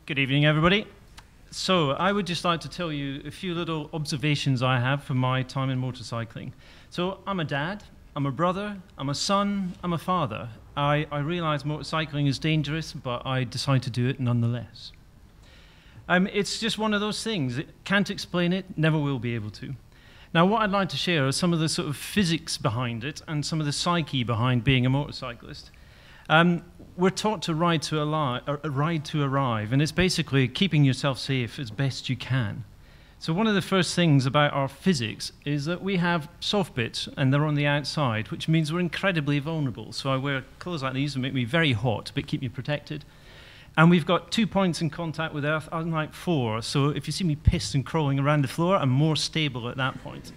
Good evening, everybody. So I would just like to tell you a few little observations I have from my time in motorcycling. So I'm a dad, I'm a brother, I'm a son, I'm a father. I realize motorcycling is dangerous, but I decide to do it nonetheless. It's just one of those things. Can't explain it, never will be able to. Now, what I'd like to share are some of the sort of physics behind it and some of the psyche behind being a motorcyclist. We're taught to ride to arrive, and it's basically keeping yourself safe as best you can. So one of the first things about our physics is that we have soft bits, and they're on the outside, which means we're incredibly vulnerable. So I wear clothes like these that make me very hot, but keep me protected. And we've got 2 points in contact with Earth, unlike 4. So if you see me pissed and crawling around the floor, I'm more stable at that point.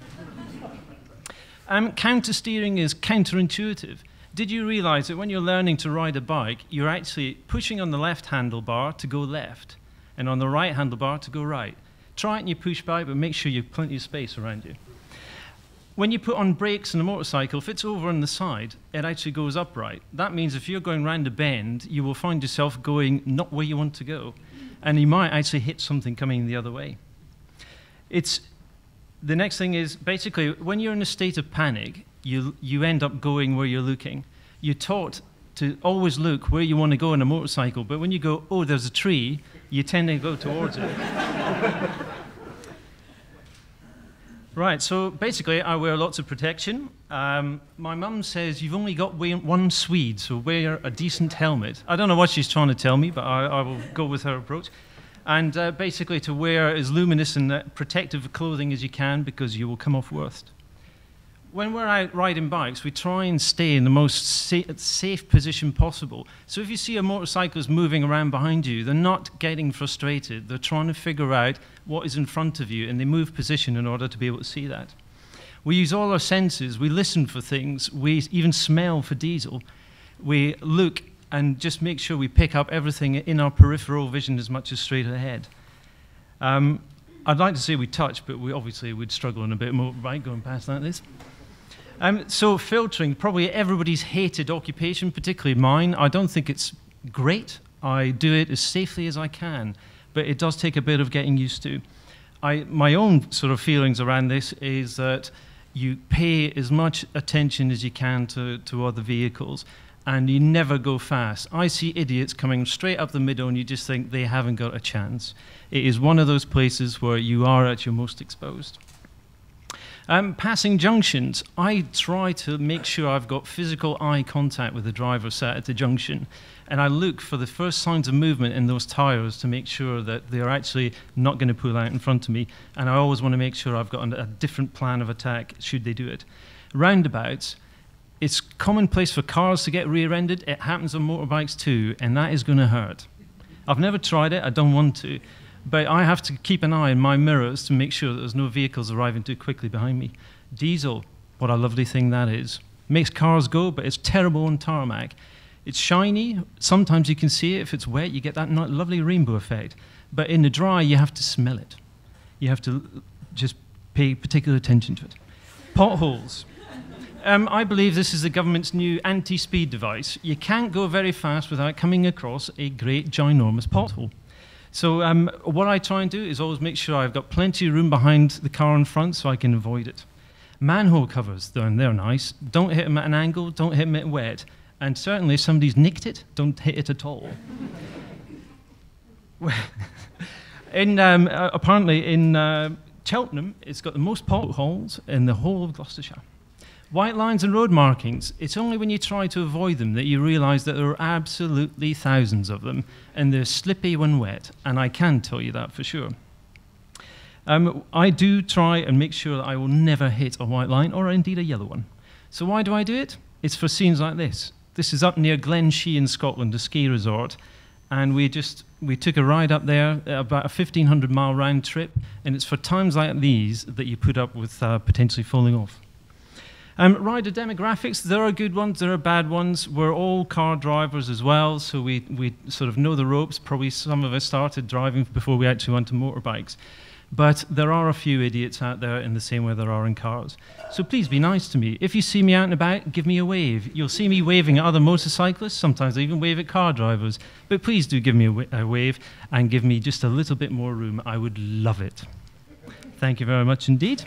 Counter-steering is counterintuitive. Did you realize that when you're learning to ride a bike, you're actually pushing on the left handlebar to go left, and on the right handlebar to go right? Try it in your push bike, but make sure you have plenty of space around you. When you put on brakes on a motorcycle, if it's over on the side, it actually goes upright. That means if you're going round a bend, you will find yourself going not where you want to go, and you might actually hit something coming the other way. The next thing is, basically, when you're in a state of panic, you end up going where you're looking. You're taught to always look where you want to go on a motorcycle, but when you go, oh, there's a tree, you tend to go towards it. Right, so basically, I wear lots of protection. My mum says, you've only got one Swede, so wear a decent helmet. I don't know what she's trying to tell me, but I will go with her approach. And basically, to wear as luminous and protective clothing as you can, because you will come off worst. When we're out riding bikes, we try and stay in the most safe position possible. So if you see a motorcyclist moving around behind you, they're not getting frustrated. They're trying to figure out what is in front of you, and they move position in order to be able to see that. We use all our senses. We listen for things. We even smell for diesel. We look and just make sure we pick up everything in our peripheral vision as much as straight ahead. I'd like to say we touch, but we obviously would struggle on a bit of motorbike going past like this. So filtering, probably everybody's hated occupation, particularly mine. I don't think it's great. I do it as safely as I can, but it does take a bit of getting used to. My own sort of feelings around this is that you pay as much attention as you can to other vehicles, and you never go fast. I see idiots coming straight up the middle, and you just think they haven't got a chance. It is one of those places where you are at your most exposed. Passing junctions, I try to make sure I've got physical eye contact with the driver sat at the junction, and I look for the first signs of movement in those tires to make sure that they're actually not going to pull out in front of me, and I always want to make sure I've got a different plan of attack should they do it. Roundabouts, it's commonplace for cars to get rear-ended. It happens on motorbikes too, and that is going to hurt. I've never tried it, I don't want to. But I have to keep an eye on my mirrors to make sure that there's no vehicles arriving too quickly behind me. Diesel, what a lovely thing that is. Makes cars go, but it's terrible on tarmac. It's shiny. Sometimes you can see it. If it's wet, you get that lovely rainbow effect. But in the dry, you have to smell it. You have to just pay particular attention to it. Potholes. I believe this is the government's new anti-speed device. You can't go very fast without coming across a great, ginormous pothole. So what I try and do is always make sure I've got plenty of room behind the car in front so I can avoid it. Manhole covers, they're nice. Don't hit them at an angle, don't hit them at wet. And certainly if somebody's nicked it, don't hit it at all. Apparently in Cheltenham, it's got the most potholes in the whole of Gloucestershire. White lines and road markings, it's only when you try to avoid them that you realize that there are absolutely thousands of them, and they're slippy when wet, and I can tell you that for sure. I do try and make sure that I will never hit a white line, or indeed a yellow one. So why do I do it? It's for scenes like this. This is up near Glen Shee in Scotland, a ski resort, and we took a ride up there, about a 1,500-mile round trip, and it's for times like these that you put up with potentially falling off. Rider demographics, there are good ones, there are bad ones. We're all car drivers as well, so we sort of know the ropes. Probably some of us started driving before we actually went to motorbikes. But there are a few idiots out there in the same way there are in cars. So please be nice to me. If you see me out and about, give me a wave. You'll see me waving at other motorcyclists. Sometimes I even wave at car drivers. But please do give me a wave and give me just a little bit more room. I would love it. Thank you very much indeed.